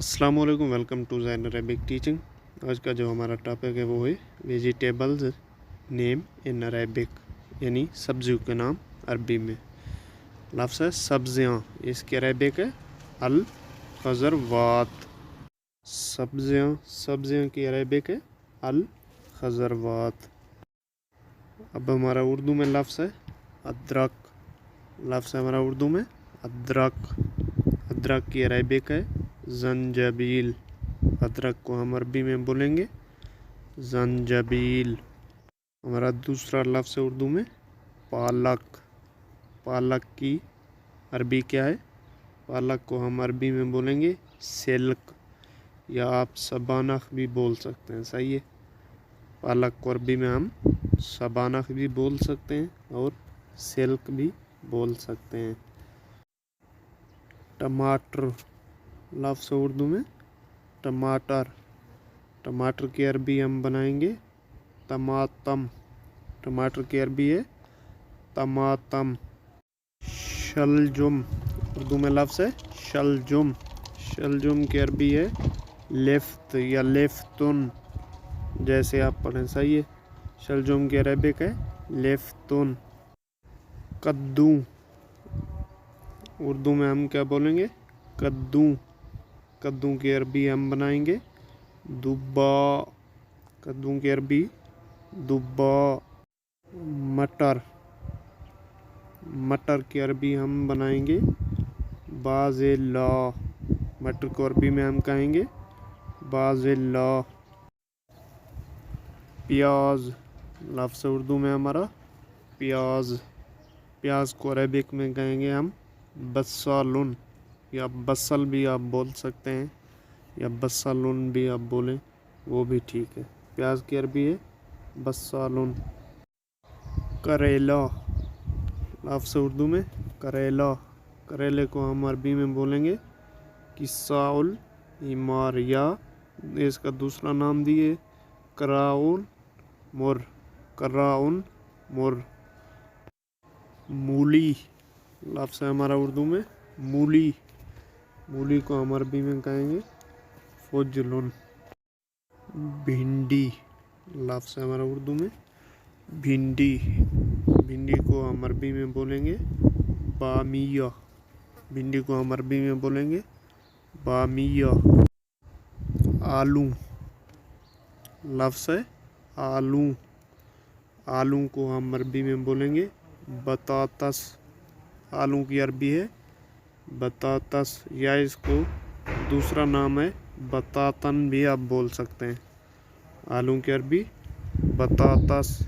अस्सलाम वालेकुम, welcome to Zain Arabic teaching. आज का जो हमारा टॉपिक है वो है वेजिटेबल्स नेम इन अरेबिक, यानी सब्जियों के नाम अरबी में। लफ्ज़ है सब्जियाँ, इसकी अरेबिक है अल खज़रवात। सब्जियाँ की अरेबिक है अल खज़रवात। अब हमारा उर्दू में लफ्ज़ है अदरक। लफ्ज़ है हमारा उर्दू में अदरक। अदरक की अरेबिक है ज़ंजबील। अदरक को हम अरबी में बोलेंगे ज़ंजबील। हमारा दूसरा लफ्ज़ है उर्दू में पालक। पालक की अरबी क्या है? पालक को हम अरबी में बोलेंगे सिल्क, या आप सबानख भी बोल सकते हैं। सही है, पालक को अरबी में हम सबानख भी बोल सकते हैं और सिल्क भी बोल सकते हैं। टमाटर, लफ्ज़ उर्दू में टमाटर। टमाटर की अरबी हम बनाएंगे तमातम। टमाटर की अरबी है तमातम। शलजुम, उर्दू में लफ्ज़ है शलजुम। शलजुम की अरबी है लिफ्त या लिफ्तुन, जैसे आप पढ़ें। सही है, शलजुम की अरबिक है लिफ्तुन। कद्दू, उर्दू में हम क्या बोलेंगे? कद्दू। कद्दू की अरबी हम बनाएंगे दुब्बा। कद्दू की अरबी दुब्बा। मटर, मटर की अरबी हम बनाएंगे बाज़िला। मटर को अरबी में हम कहेंगे बाज़िला। प्याज, लफ्ज़ उर्दू में हमारा प्याज। प्याज को अरबिक में कहेंगे हम बस्सालुन, या बसल भी आप बोल सकते हैं, या बस्सालुन भी आप बोलें, वो भी ठीक है। प्याज की अरबी है बस्सालुन। करेला, लफ्ज़ उर्दू में करेला। करेले को हम अरबी में बोलेंगे किस्साउल हिमार, या इसका दूसरा नाम दिए कराउन मुर। कराउन मुर। मूली, लफ्ज़ है हमारा उर्दू में मूली। मूली को हम अरबी में कहेंगे फुजलुन। भिंडी, लफ्ज़ है हमारा उर्दू में भिंडी। भिंडी को हम अरबी में बोलेंगे बामिया। भिंडी को हम अरबी में बोलेंगे बामिया। आलू, लफ्ज़ है आलू। आलू को हम अरबी में बोलेंगे बतातस। आलू की अरबी है बतातस, या इसको दूसरा नाम है बतातन भी आप बोल सकते हैं। आलू की अरबी बतातस।